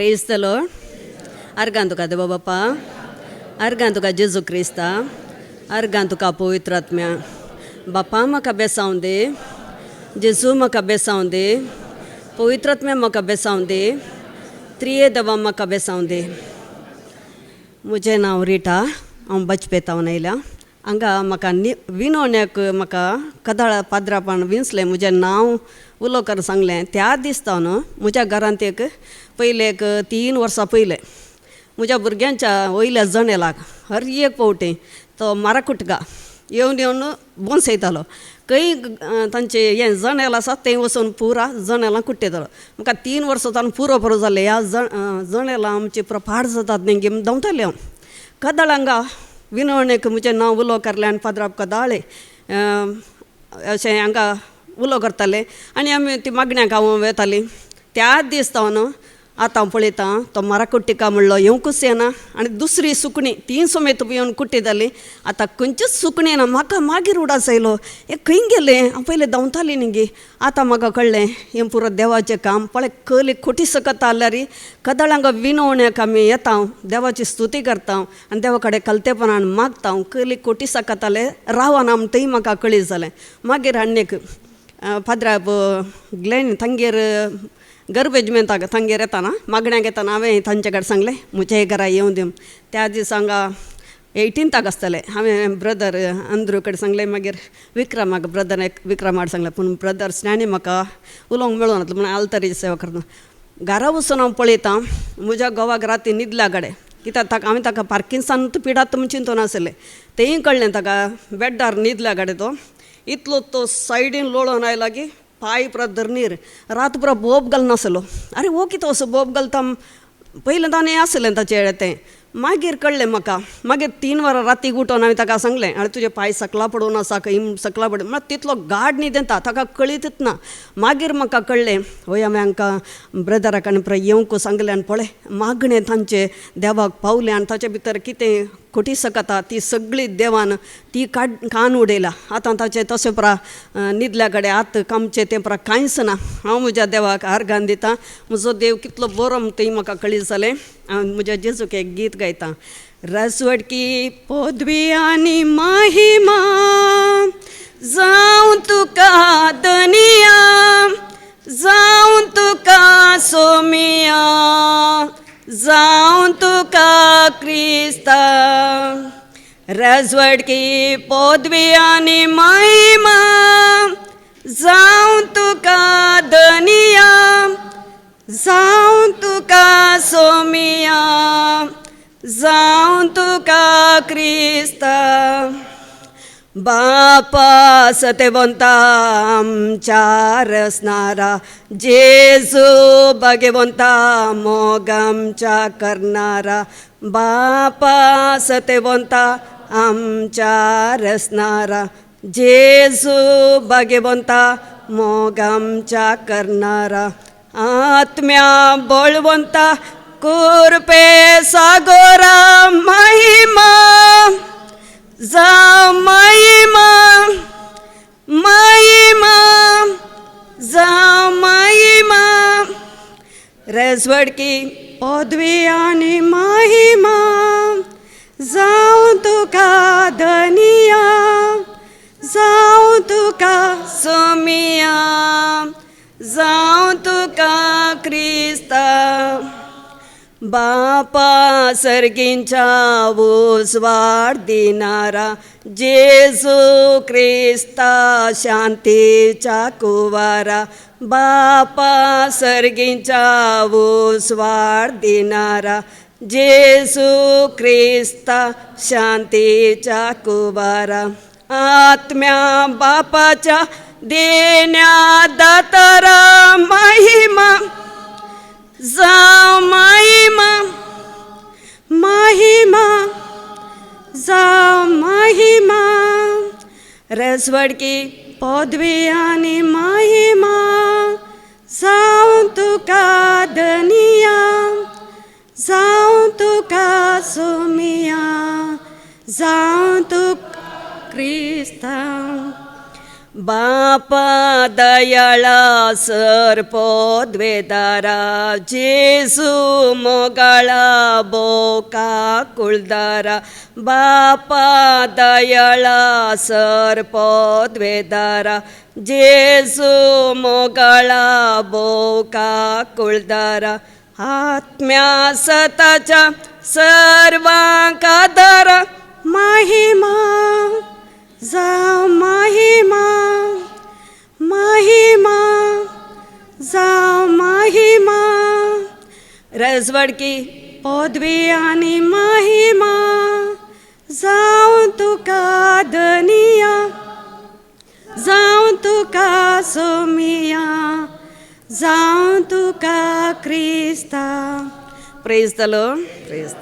Praise the lord. अर्गां तुका देवा बाप्पा, अर्गां तुका जेजू क्रिस्ता, अर्गां तुका पवित्र आत्म्या. बाप्पा म्हाका बेसांव दे, जेजू म्हाका बेसांव दे, पवित्र आत्म्या म्हाका बेसांव दे, त्रिये देवा म्हाका बेसांव दे. म्हजें नांव रिटा, हांव बचपेतावन आयल्या. हांगा म्हाका विनवण्याक म्हाका कदाळ पाद्रापण विंसलें. म्हजें नांव उलोवकर सांगलें. त्या दिसता न्हू म्हज्या घरांत पयले 3 वर्सां पयलें म्हज्या भुरग्यांच्या वयल्या जणेलाक हर एक फावटी तो माराकुटका येवन बोंसयतालो. खंय तांचे हें जणेल आसा थंय वचून पुरा जणेलां कुट्टयतालो. म्हाका 3 वर्सां जावन पुरो जालें. ह्या जणेलां आमची प्रपाड जातात तेंगे धांवतालें हांव. कदाळ हांगा विनवणेक म्हजें नांव उलो करलें आनी पाद्राप कदाळे अशें हांगा उलो करताले आनी आमी ती मागण्यांक हांव वेतालीं. त्या दिसता न्हू आतां हांव पळयतां तो माराकुट्टिका म्हणलो येवंकूच येना आनी दुसरी सुकणी ती समेत येवन कुट्टयताली. आतां खंयचीच सुकणी ना. म्हाका मागीर उडास आयलो, हे खंय गेलें. हांव पयलें धांवतालीं न्ही गे. आतां म्हाका कळ्ळें हें पुरो देवाचें काम. पळय कली खोटी सकता जाल्यार कदाळ हांगा विनवण्याक आमी येता, देवाची स्तुती करता आनी देवा कडेन कलतेपणान मागता. कली खोटी सकताले रावना म्हण थंय म्हाका कळीत जालें. मागीर आनीक पाद्राप ग्लेन थांगेर गर्बेजमेंताक थांगेर येताना मागण्यांक येताना हांवें तांचे कडेन सांगलें म्हज्या घरा येवं दी. त्या दीस हांगा 18th आसतलें. हांवें ब्रदर अंद्रू कडेन सांगलें. मागीर विक्रमाक ब्रदराक विक्रमाक सांगलें. पूण ब्रदर स्नॅनी म्हाका उलोवंक मेळूं नासलें म्हणून आलतरीची सेवा करता. घरा वचून हांव पळयतां म्हज्या घोवाक राती न्हिदल्या कडेन. कित्याक हांवें ताका पार्किन्सन पिडात म्हूण चिंतून नासलें. तेंय कळ्ळें ताका बेड्डार न्हिदल्या कडेन तो इतलो तो सायडीन लोळोन आयला की पांय पुरो धरणीर. रात पुरो बोब घालनासलो. आरे वो कितें असो बोब घालता पयलें ताणें आसलें ताचें तें. मागीर कळ्ळें म्हाका. मागीर 3 वरां रातीक उठोन हांवें ताका सांगलें आरे तुजे पांय सकला पडून आसा खंय सकला पडून. म्हळ्यार तितलो गाड न्हिदेता ताका कळीतच ना. मागीर म्हाका कळ्ळें हय हांवें हांकां ब्रदराक आनी येवंक सांगलें आनी पळय मागणें तांचें देवाक पावलें आनी ताचे भितर कितें खोटी सकता ती सगळी देवान ती कान उडयल्या. आतां ताचें तशें परा न्हिदल्या कडेन आत कामचें तें परा कांयच ना. हांव म्हज्या देवाक आर्गां दितां. म्हजो देव कितलो बरो थंय म्हाका कळीत जालें. हांव म्हज्या जेजूक एक गीत गायतां. रसवड की पदवी आनी महिमा जावं तुका दनिया, जावं तुका सोमिया, जावं तुका क्रिस्ता. रसवड की पदवी आनी महिमा जावं तुका दनिया, जावं तुका सोमिया, जावं तुका क्रिस्ता. बापा सत्यवंता आमच्या रसणारा, जेजू भगवंता मोग आमच्या करणारा. बापा सत्यवंता आमच्या रसणारा, जेजू भगवंता मोग आमच्या करणारा. आत्म्या बळवंता कृपे सागोरा महिमा जा महिमा, महिमा जा महिमा. रेजवडकी पदवी आनी महिमा जावं तुका धनिया, जावं तुका सोमिया, जावं तुका क्रिस्ता. बापा सर्गींच्या उजवाड दिनारा, जेजू क्रिस्ता शांतीच्या कुवारा. बापा सर्गींच्या उजवाड दिनारा, जेजू क्रिस्ता शांतीच्या कुवारा. आत्म्या बापाच्या देण्या दातारा महिमा जा महिमा, महिमा जा महिमा. रेजवडकी पदवी आनी महिमा जावं तुका दनिया, जावं तुका सोमिया, जावं तुका क्रिस्ता. बापा दयाळा सर्पोद्वेदारा जेसू मोगाळा बोका कुळदारा बापा दयाळा सर्पोद्वेदारा जेसू मोगाळा बोका कुळदारा आत्म्या सताच्या सर्वांकादर महिमा जाव महिमा महिमा जाव महिमा रजवडकी पदवी आणि महिमा जाव तुका दनिया जाव तुका सोमिया जाव तुका क्रिस्ता प्रेज द लॉर्ड प्रेज